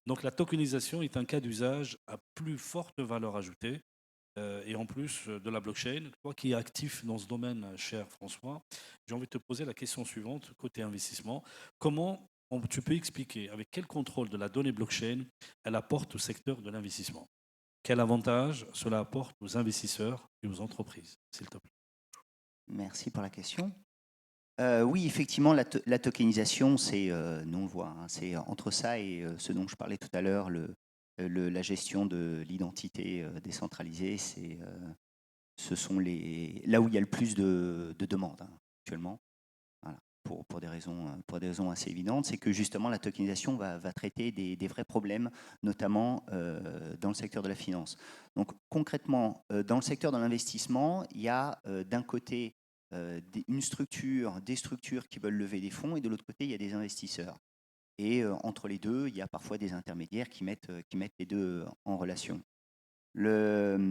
Speaker 1: Donc, la tokenisation est un cas d'usage à plus forte valeur ajoutée. Et en plus de la blockchain, toi qui es actif dans ce domaine, cher François, j'ai envie de te poser la question suivante, côté investissement. Comment tu peux expliquer avec quel contrôle de la donnée blockchain elle apporte au secteur de l'investissement? Quel avantage cela apporte aux investisseurs et aux entreprises, s'il te plaît?
Speaker 3: Merci pour la question. Oui, effectivement, la tokenisation, c'est, nous on le voit, hein, c'est entre ça et ce dont je parlais tout à l'heure, la gestion de l'identité décentralisée, ce sont là où il y a le plus de demandes hein, actuellement. Voilà. Pour des raisons assez évidentes, c'est que justement la tokenisation va traiter des vrais problèmes, notamment dans le secteur de la finance. Donc concrètement, dans le secteur de l'investissement, il y a d'un côté des structures qui veulent lever des fonds, et de l'autre côté, il y a des investisseurs. Et entre les deux, il y a parfois des intermédiaires qui mettent les deux en relation. La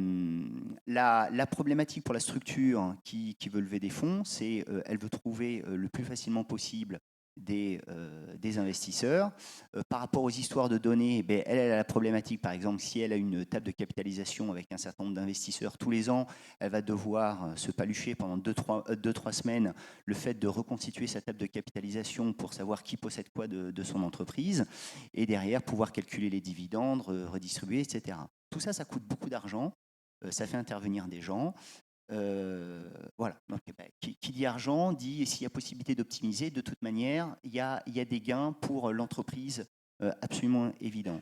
Speaker 3: problématique pour la structure qui veut lever des fonds, c'est elle veut trouver le plus facilement possible des investisseurs. Par rapport aux histoires de données, elle a la problématique, par exemple, si elle a une table de capitalisation avec un certain nombre d'investisseurs tous les ans, elle va devoir se palucher pendant 2-3 semaines le fait de reconstituer sa table de capitalisation pour savoir qui possède quoi de son entreprise, et derrière pouvoir calculer les dividendes, redistribuer, etc. Tout ça, ça coûte beaucoup d'argent, ça fait intervenir des gens. Voilà. Donc, qui dit argent dit s'il y a possibilité d'optimiser, de toute manière, il y a des gains pour l'entreprise absolument évidents.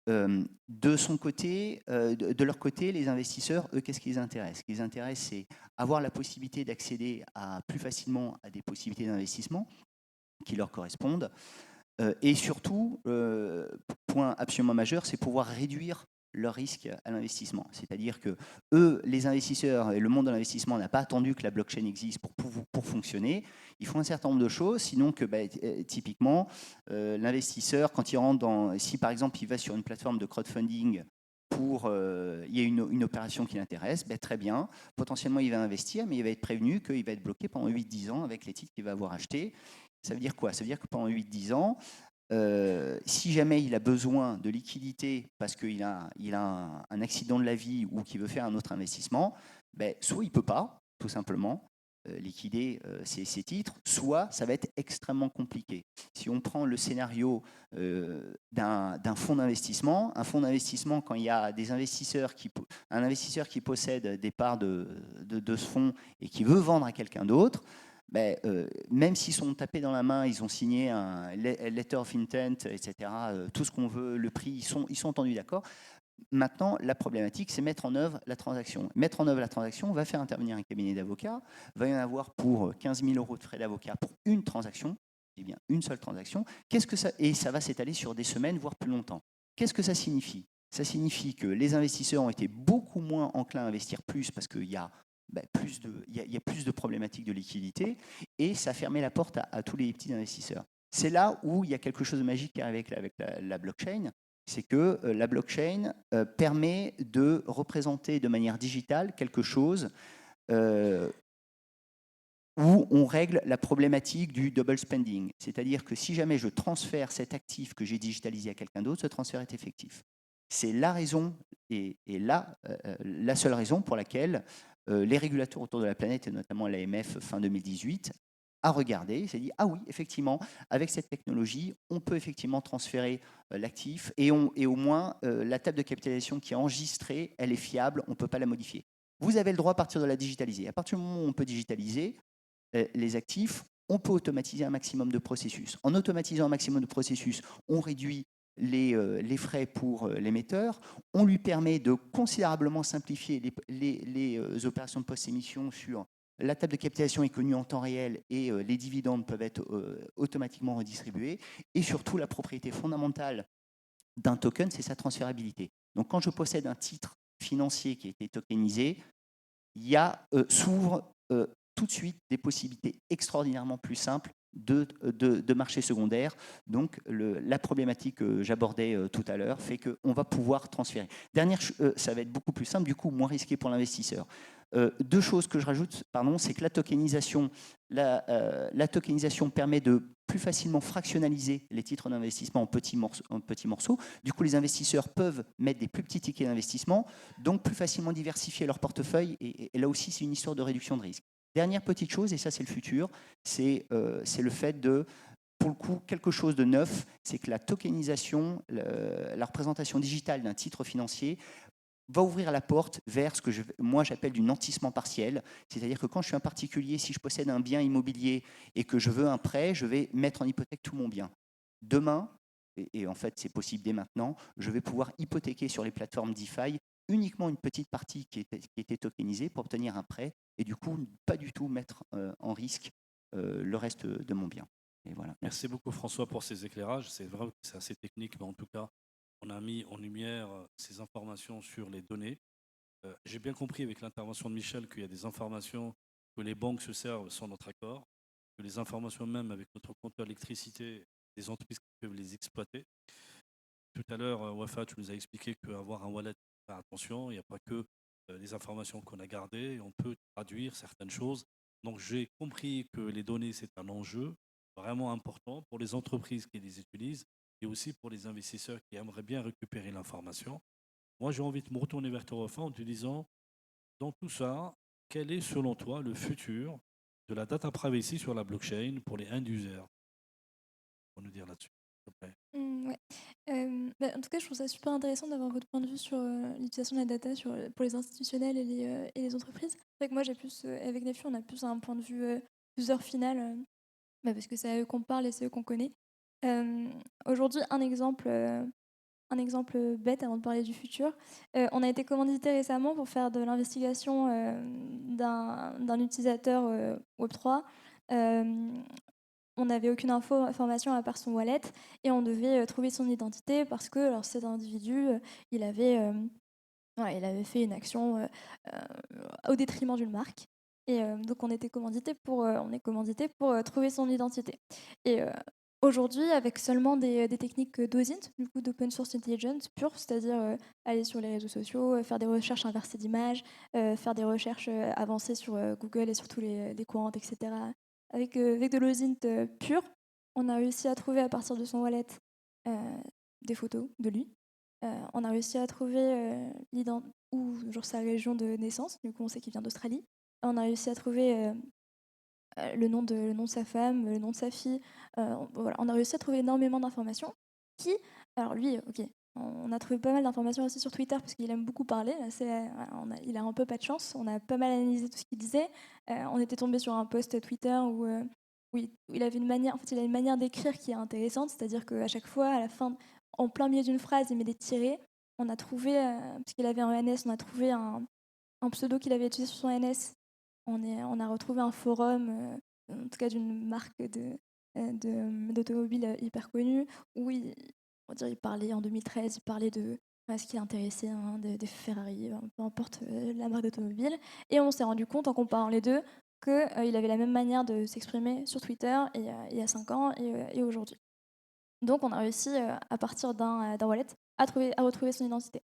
Speaker 3: De son côté, de leur côté, les investisseurs, eux, qu'est-ce qui les intéresse? Ce qui les intéresse, c'est avoir la possibilité d'accéder plus facilement à des possibilités d'investissement qui leur correspondent. Et surtout, point absolument majeur, c'est pouvoir réduire leur risque à l'investissement. C'est-à-dire que eux, les investisseurs et le monde de l'investissement n'a pas attendu que la blockchain existe pour fonctionner. Ils font un certain nombre de choses, sinon que typiquement, l'investisseur, quand il rentre si par exemple il va sur une plateforme de crowdfunding il y a une opération qui l'intéresse, très bien, potentiellement il va investir, mais il va être prévenu qu'il va être bloqué pendant 8-10 ans avec les titres qu'il va avoir achetés. Ça veut dire quoi? Ça veut dire que pendant 8-10 ans, si jamais il a besoin de liquidité parce qu'il a un accident de la vie ou qu'il veut faire un autre investissement, soit il ne peut pas, tout simplement, liquider ses titres, soit ça va être extrêmement compliqué. Si on prend le scénario d'un fonds d'investissement, un fonds d'investissement, quand il y a un investisseur qui possède des parts de ce fonds et qui veut vendre à quelqu'un d'autre, même s'ils sont tapés dans la main, ils ont signé un letter of intent, etc., tout ce qu'on veut, le prix, ils sont entendus d'accord. Maintenant, la problématique, c'est mettre en œuvre la transaction. Mettre en œuvre la transaction va faire intervenir un cabinet d'avocats, va y en avoir pour 15 000 € de frais d'avocat pour une transaction, eh bien une seule transaction. Et ça va s'étaler sur des semaines, voire plus longtemps. Qu'est-ce que ça signifie? Ça signifie que les investisseurs ont été beaucoup moins enclins à investir plus parce qu'il y a plus de problématiques de liquidité, et ça a fermé la porte à tous les petits investisseurs. C'est là où il y a quelque chose de magique qui arrive avec la blockchain, c'est que la blockchain permet de représenter de manière digitale quelque chose où on règle la problématique du double spending. C'est-à-dire que si jamais je transfère cet actif que j'ai digitalisé à quelqu'un d'autre, ce transfert est effectif. C'est la raison, et la seule raison pour laquelle les régulateurs autour de la planète, et notamment l'AMF fin 2018, a regardé, s'est dit « Ah oui, effectivement, avec cette technologie, on peut effectivement transférer l'actif, et au moins la table de capitalisation qui est enregistrée, elle est fiable, on ne peut pas la modifier. » Vous avez le droit à partir de la digitaliser. À partir du moment où on peut digitaliser les actifs, on peut automatiser un maximum de processus. En automatisant un maximum de processus, on réduit les frais pour l'émetteur. On lui permet de considérablement simplifier les opérations de post-émission sur la table de capitalisation est connue en temps réel et les dividendes peuvent être automatiquement redistribués. Et surtout, la propriété fondamentale d'un token, c'est sa transférabilité. Donc, quand je possède un titre financier qui a été tokenisé, il y a s'ouvrent tout de suite des possibilités extraordinairement plus simples de marché secondaire. Donc, la problématique que j'abordais tout à l'heure fait qu'on va pouvoir transférer. Dernière, ça va être beaucoup plus simple, du coup, moins risqué pour l'investisseur. Deux choses que je rajoute, c'est que la tokenisation permet de plus facilement fractionnaliser les titres d'investissement en petits morceaux. Du coup, les investisseurs peuvent mettre des plus petits tickets d'investissement, donc plus facilement diversifier leur portefeuille. Et là aussi, c'est une histoire de réduction de risque. Dernière petite chose, et ça c'est le futur, c'est le fait de, pour le coup, quelque chose de neuf, c'est que la tokenisation, la représentation digitale d'un titre financier va ouvrir la porte vers ce que moi j'appelle du nantissement partiel. C'est-à-dire que quand je suis un particulier, si je possède un bien immobilier et que je veux un prêt, je vais mettre en hypothèque tout mon bien. Demain, et en fait c'est possible dès maintenant, je vais pouvoir hypothéquer sur les plateformes DeFi uniquement une petite partie qui était tokenisée pour obtenir un prêt et du coup pas du tout mettre en risque le reste de mon bien. Et voilà.
Speaker 1: Merci beaucoup François pour ces éclairages. C'est vrai que c'est assez technique, mais en tout cas, on a mis en lumière ces informations sur les données. J'ai bien compris avec l'intervention de Michel qu'il y a des informations que les banques se servent sans notre accord, que les informations même avec notre compteur d'électricité, des entreprises qui peuvent les exploiter. Tout à l'heure, Wafa, tu nous as expliqué qu'avoir un wallet, faire attention, il n'y a pas que les informations qu'on a gardées, on peut traduire certaines choses. Donc j'ai compris que les données, c'est un enjeu vraiment important pour les entreprises qui les utilisent et aussi pour les investisseurs qui aimeraient bien récupérer l'information. Moi, j'ai envie de me retourner vers toi, Wafa, en te disant, dans tout ça, quel est selon toi le futur de la data privacy sur la blockchain pour les end-users? Pour nous dire là-dessus, s'il te plaît.
Speaker 4: Ouais. En tout cas, je trouve ça super intéressant d'avoir votre point de vue sur l'utilisation de la data pour les institutionnels et les entreprises. C'est vrai que moi, j'ai plus, avec Nefu, on a plus un point de vue user final, parce que c'est à eux qu'on parle et c'est eux qu'on connaît. Aujourd'hui, un exemple bête avant de parler du futur. On a été commandité récemment pour faire de l'investigation d'un utilisateur Web3. On n'avait aucune information à part son wallet et on devait trouver son identité parce que alors, cet individu, il avait fait une action au détriment d'une marque. Et donc on est commandité pour trouver son identité. Et aujourd'hui, avec seulement des techniques d'OSINT, du coup d'open source intelligence pure, c'est-à-dire aller sur les réseaux sociaux, faire des recherches inversées d'images, faire des recherches avancées sur Google et sur tous les courants, etc. Avec de l'OSINT pur, on a réussi à trouver à partir de son wallet des photos de lui. On a réussi à trouver sa région de naissance, du coup on sait qu'il vient d'Australie. On a réussi à trouver le nom de sa femme, le nom de sa fille. Voilà, on a réussi à trouver énormément d'informations alors lui, ok, on a trouvé pas mal d'informations aussi sur Twitter parce qu'il aime beaucoup parler. Il a un peu pas de chance. On a pas mal analysé tout ce qu'il disait. On était tombé sur un post Twitter où il avait il a une manière d'écrire qui est intéressante, c'est-à-dire qu'à chaque fois, à la fin, en plein milieu d'une phrase, il met des tirets. On a trouvé, parce qu'il avait un NS, on a trouvé un pseudo qu'il avait utilisé sur son NS. On a retrouvé un forum, en tout cas d'une marque d'automobile hyper connue, où il parlait en 2013, il parlait de ce qui l'intéressait, des Ferrari, peu importe la marque d'automobile. Et on s'est rendu compte en comparant les deux qu'il avait la même manière de s'exprimer sur Twitter il y a 5 ans et aujourd'hui. Donc on a réussi, à partir d'un wallet, à retrouver son identité.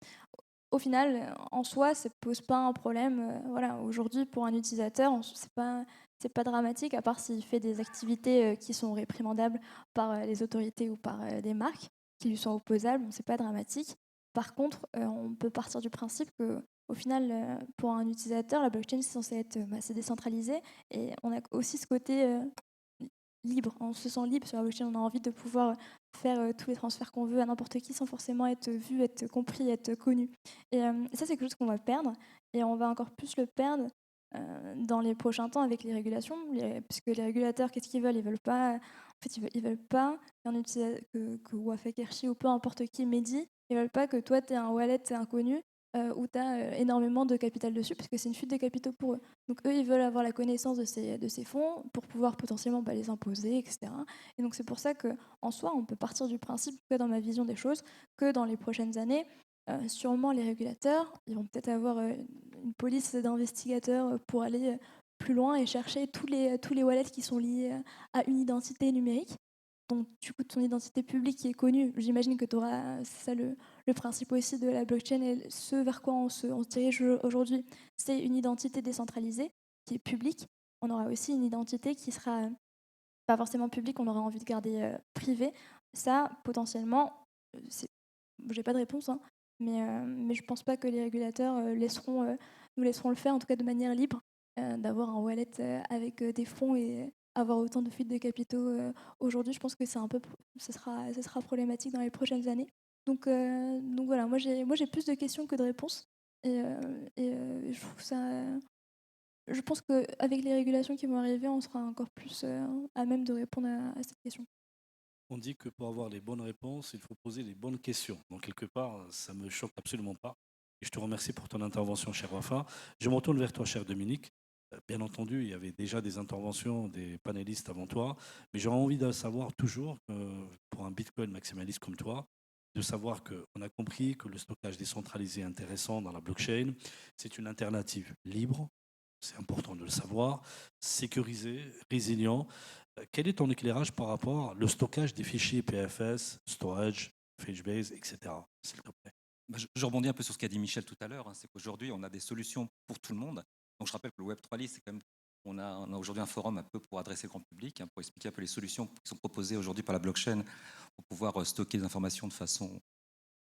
Speaker 4: Au final, en soi, ça ne pose pas un problème. Voilà, aujourd'hui, pour un utilisateur, c'est pas dramatique, à part s'il fait des activités qui sont réprimandables par les autorités ou par des marques qui lui sont opposables. C'est pas dramatique. Par contre, on peut partir du principe que, au final, pour un utilisateur, la blockchain c'est censé être c'est décentralisé et on a aussi ce côté libre. On se sent libre sur la blockchain. On a envie de pouvoir faire tous les transferts qu'on veut à n'importe qui sans forcément être vu, être compris, être connu. Et ça, c'est quelque chose qu'on va perdre. Et on va encore plus le perdre dans les prochains temps avec les régulations, puisque les régulateurs, qu'est-ce qu'ils veulent? Ils veulent pas, en fait, ils veulent pas que Wafek Hershey ou peu importe qui, Mehdi, ils veulent pas que toi, tu aies un wallet inconnu où tu as énormément de capital dessus, parce que c'est une fuite de capitaux pour eux. Donc eux, ils veulent avoir la connaissance de ces fonds pour pouvoir potentiellement les imposer, etc. Et donc c'est pour ça qu'en soi, on peut partir du principe, que dans ma vision des choses, que dans les prochaines années, sûrement les régulateurs, ils vont peut-être avoir une police d'investigateurs pour aller plus loin et chercher tous les wallets qui sont liés à une identité numérique. Donc, du coup, ton identité publique qui est connue, j'imagine que tu auras, c'est ça le principe aussi de la blockchain et ce vers quoi on se dirige aujourd'hui, c'est une identité décentralisée qui est publique. On aura aussi une identité qui sera pas forcément publique, on aura envie de garder privée. Ça, potentiellement, j'ai pas de réponse, hein, mais je pense pas que les régulateurs nous laisseront le faire, en tout cas de manière libre, d'avoir un wallet avec des fonds et avoir autant de fuites de capitaux aujourd'hui. Je pense que ce sera problématique dans les prochaines années. Donc voilà, moi j'ai plus de questions que de réponses. Je trouve ça. Je pense qu'avec les régulations qui vont arriver, on sera encore plus à même de répondre à cette question.
Speaker 1: On dit que pour avoir les bonnes réponses, il faut poser les bonnes questions. Donc, quelque part, ça ne me choque absolument pas. Et je te remercie pour ton intervention, cher Wafa. Je me retourne vers toi, cher Dominique. Bien entendu, il y avait déjà des interventions des panélistes avant toi, mais j'aurais envie de savoir toujours, pour un Bitcoin maximaliste comme toi, de savoir qu'on a compris que le stockage décentralisé est intéressant dans la blockchain. C'est une alternative libre, c'est important de le savoir, sécurisé, résilient. Quel est ton éclairage par rapport au stockage des fichiers PFS, storage, FetchBase, etc. S'il te plaît.
Speaker 5: Je rebondis un peu sur ce qu'a dit Michel tout à l'heure, hein, c'est qu'aujourd'hui, on a des solutions pour tout le monde. Donc, je rappelle que le Web3 List, c'est quand même, on a aujourd'hui un forum un peu pour adresser le grand public, hein, pour expliquer un peu les solutions qui sont proposées aujourd'hui par la blockchain pour pouvoir stocker des informations de façon,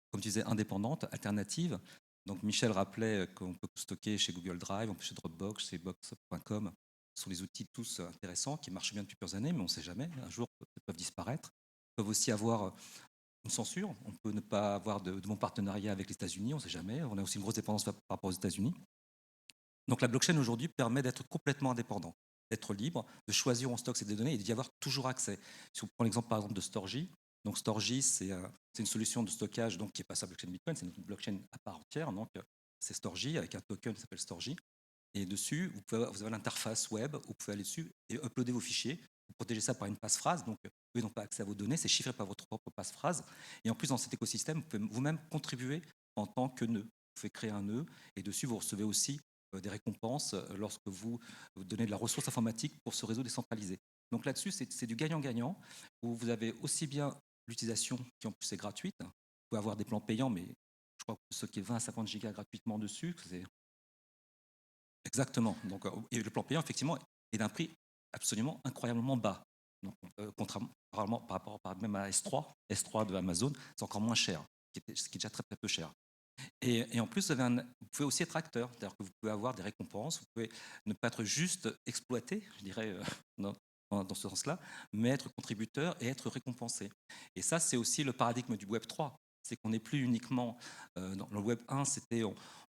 Speaker 5: comme tu disais, indépendante, alternative. Donc, Michel rappelait qu'on peut stocker chez Google Drive, on peut chez Dropbox, chez Box.com. Ce sont des outils tous intéressants qui marchent bien depuis plusieurs années, mais on ne sait jamais. Un jour, ils peuvent disparaître. Ils peuvent aussi avoir une censure. On peut ne pas avoir de bon partenariat avec les États-Unis, on ne sait jamais. On a aussi une grosse dépendance par rapport aux États-Unis. Donc la blockchain aujourd'hui permet d'être complètement indépendant, d'être libre, de choisir où on stocke ces données et d'y avoir toujours accès. Si on prend l'exemple par exemple de Storj, donc Storj c'est une solution de stockage donc, qui n'est pas sa blockchain Bitcoin, c'est une blockchain à part entière. Donc c'est Storj avec un token qui s'appelle Storj. Et dessus, vous avez l'interface web, vous pouvez aller dessus et uploader vos fichiers. Vous protégez ça par une passphrase, donc eux n'ont pas accès à vos données, c'est chiffré par votre propre passphrase. Et en plus, dans cet écosystème, vous pouvez vous-même contribuer en tant que nœud. Vous pouvez créer un nœud et dessus, vous recevez aussi des récompenses lorsque vous donnez de la ressource informatique pour ce réseau décentralisé. Donc là-dessus, c'est du gagnant-gagnant, où vous avez aussi bien l'utilisation qui en plus est gratuite. Vous pouvez avoir des plans payants, mais je crois que ce qui est 20 à 50 gigas gratuitement dessus, c'est exactement. Donc, et le plan payant, effectivement, est d'un prix absolument incroyablement bas. Donc, contrairement par rapport même à S3 de Amazon, c'est encore moins cher, ce qui est déjà très, très peu cher. Et en plus, vous pouvez aussi être acteur, c'est-à-dire que vous pouvez avoir des récompenses, vous pouvez ne pas être juste exploité, je dirais, dans ce sens-là, mais être contributeur et être récompensé. Et ça, c'est aussi le paradigme du Web 3. C'est qu'on n'est plus uniquement dans le Web 1,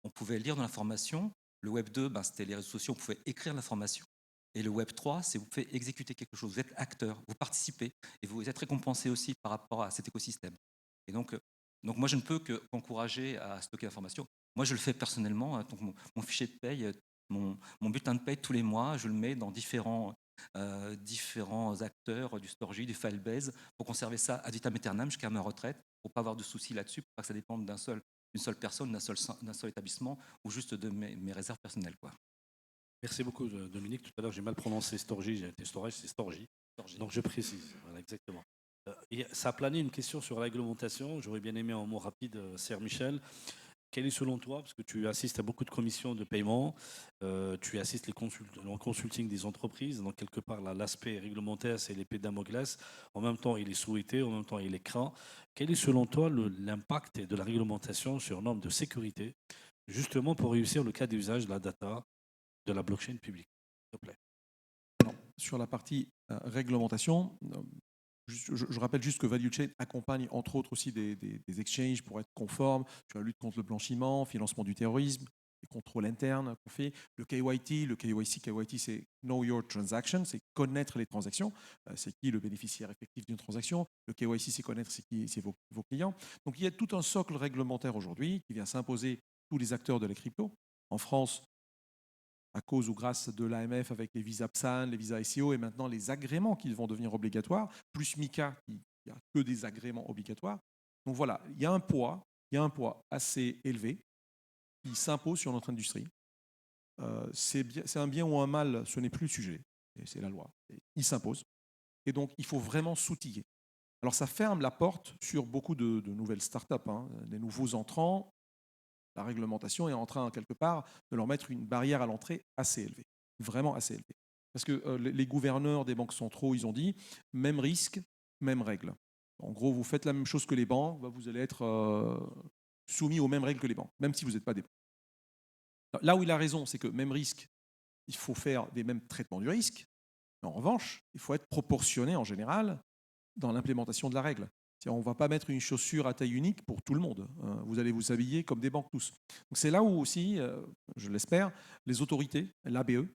Speaker 5: on pouvait lire de l'information. Le Web 2, c'était les réseaux sociaux, on pouvait écrire de l'information. Et le Web 3, c'est vous pouvez exécuter quelque chose, vous êtes acteur, vous participez et vous êtes récompensé aussi par rapport à cet écosystème. Et donc moi, je ne peux qu'encourager à stocker l'information. Moi, je le fais personnellement. Donc, mon fichier de paye, mon bulletin de paye tous les mois, je le mets dans différents acteurs du Storj, du Filebase, pour conserver ça ad vitam aeternam jusqu'à ma retraite, pour ne pas avoir de soucis là-dessus, pour pas que ça dépende d'une seule personne, d'un seul établissement, ou juste de mes réserves personnelles, quoi.
Speaker 1: Merci beaucoup, Dominique. Tout à l'heure, j'ai mal prononcé Storj, j'ai été storage, c'est Storj. Donc, je précise. Voilà, exactement. Ça a plané une question sur la réglementation. J'aurais bien aimé un mot rapide, Sir Michel. Quel est selon toi, parce que tu assistes à beaucoup de commissions de paiement, tu assistes au consulting des entreprises, donc quelque part l'aspect réglementaire, c'est l'épée de Damoclès. En même temps, il est souhaité, en même temps, il est craint. Quel est selon toi l'impact de la réglementation sur une norme de sécurité, justement pour réussir le cas d'usage de la data de la blockchain publique, s'il te plaît?
Speaker 2: Sur la partie réglementation, je rappelle juste que Value Chain accompagne entre autres aussi des exchanges pour être conformes sur la lutte contre le blanchiment, financement du terrorisme, les contrôles internes qu'on fait, le KYT, le KYC, c'est Know Your Transaction, c'est connaître les transactions, c'est qui le bénéficiaire effectif d'une transaction. Le KYC, c'est connaître c'est vos clients. Donc il y a tout un socle réglementaire aujourd'hui qui vient s'imposer tous les acteurs de la crypto. En France, à cause ou grâce de l'AMF avec les visas PSAN, les visas SEO et maintenant les agréments qui vont devenir obligatoires, plus MiCA qui n'a que des agréments obligatoires. Donc voilà, il y a un poids assez élevé qui s'impose sur notre industrie. C'est un bien ou un mal, ce n'est plus le sujet, c'est la loi. Il s'impose. Et donc, il faut vraiment s'outiller. Alors, ça ferme la porte sur beaucoup de nouvelles startups, des nouveaux entrants. La réglementation est en train, quelque part, de leur mettre une barrière à l'entrée assez élevée, vraiment assez élevée. Parce que les gouverneurs des banques centraux, ils ont dit, même risque, même règle. En gros, vous faites la même chose que les banques, vous allez être soumis aux mêmes règles que les banques, même si vous n'êtes pas des banques. Là où il a raison, c'est que même risque, il faut faire des mêmes traitements du risque. Mais en revanche, il faut être proportionné en général dans l'implémentation de la règle. On ne va pas mettre une chaussure à taille unique pour tout le monde. Vous allez vous habiller comme des banques tous. Donc c'est là où aussi, je l'espère, les autorités, l'ABE,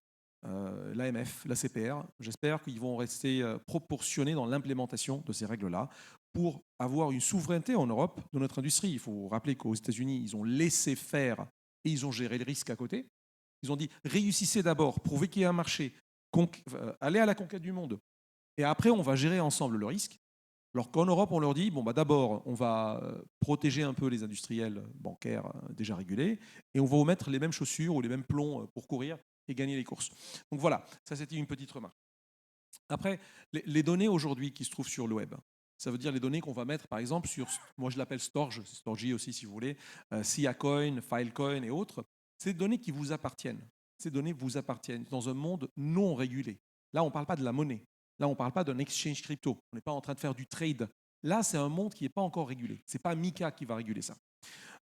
Speaker 2: l'AMF, la CPR, j'espère qu'ils vont rester proportionnés dans l'implémentation de ces règles-là pour avoir une souveraineté en Europe de notre industrie. Il faut rappeler qu'aux États-Unis, ils ont laissé faire et ils ont géré le risque à côté. Ils ont dit réussissez d'abord, prouvez qu'il y a un marché, allez à la conquête du monde. Et après, on va gérer ensemble le risque. Alors qu'en Europe, on leur dit, d'abord, on va protéger un peu les industriels bancaires déjà régulés et on va vous mettre les mêmes chaussures ou les mêmes plombs pour courir et gagner les courses. Donc voilà, ça c'était une petite remarque. Après, les données aujourd'hui qui se trouvent sur le web, ça veut dire les données qu'on va mettre, par exemple, sur, moi je l'appelle Storj, c'est Storj aussi si vous voulez, SiaCoin, Filecoin et autres, c'est des données qui vous appartiennent. Ces données vous appartiennent dans un monde non régulé. Là, on ne parle pas de la monnaie. Là, on ne parle pas d'un exchange crypto. On n'est pas en train de faire du trade. Là, c'est un monde qui n'est pas encore régulé. Ce n'est pas MiCA qui va réguler ça.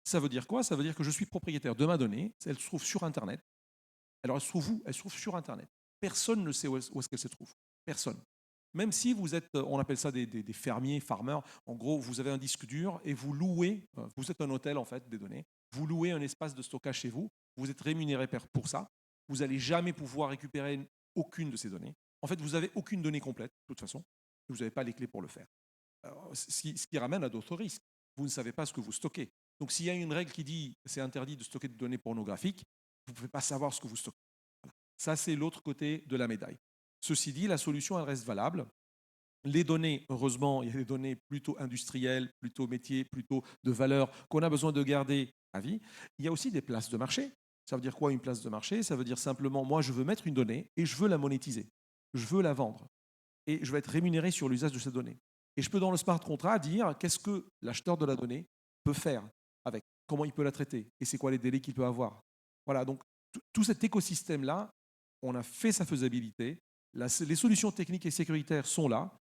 Speaker 2: Ça veut dire quoi? Ça veut dire que je suis propriétaire de ma donnée. Elle se trouve sur Internet. Alors, elle se trouve où? Elle se trouve sur Internet. Personne ne sait où est-ce qu'elle se trouve. Personne. Même si vous êtes, on appelle ça des fermiers, farmers. En gros, vous avez un disque dur et vous louez, vous êtes un hôtel en fait des données. Vous louez un espace de stockage chez vous. Vous êtes rémunéré pour ça. Vous n'allez jamais pouvoir récupérer aucune de ces données. En fait, vous n'avez aucune donnée complète, de toute façon. Vous n'avez pas les clés pour le faire. Alors, ce qui ramène à d'autres risques. Vous ne savez pas ce que vous stockez. Donc, s'il y a une règle qui dit que c'est interdit de stocker des données pornographiques, vous ne pouvez pas savoir ce que vous stockez. Voilà. Ça, c'est l'autre côté de la médaille. Ceci dit, la solution, elle reste valable. Les données, heureusement, il y a des données plutôt industrielles, plutôt métiers, plutôt de valeur qu'on a besoin de garder à vie. Il y a aussi des places de marché. Ça veut dire quoi une place de marché? Ça veut dire simplement, moi, je veux mettre une donnée et je veux la monétiser. Je veux la vendre. Et je vais être rémunéré sur l'usage de cette donnée. Et je peux, dans le smart contract, dire qu'est-ce que l'acheteur de la donnée peut faire avec, comment il peut la traiter et c'est quoi les délais qu'il peut avoir. Voilà, donc tout cet écosystème-là, on a fait sa faisabilité. Les solutions techniques et sécuritaires sont là.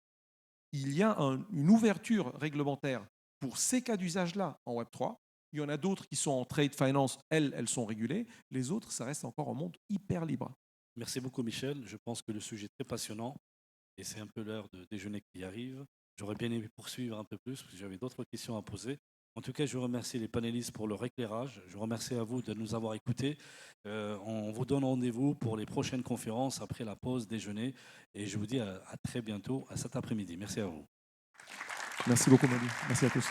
Speaker 2: Il y a une ouverture réglementaire pour ces cas d'usage-là en Web3. Il y en a d'autres qui sont en trade finance, elles sont régulées. Les autres, ça reste encore un monde hyper libre.
Speaker 1: Merci beaucoup, Michel. Je pense que le sujet est très passionnant et c'est un peu l'heure de déjeuner qui arrive. J'aurais bien aimé poursuivre un peu plus parce que j'avais d'autres questions à poser. En tout cas, je remercie les panélistes pour leur éclairage. Je remercie à vous de nous avoir écoutés. On vous donne rendez-vous pour les prochaines conférences après la pause déjeuner. Et je vous dis à très bientôt, à cet après-midi. Merci à vous.
Speaker 2: Merci beaucoup, Mehdi. Merci à tous.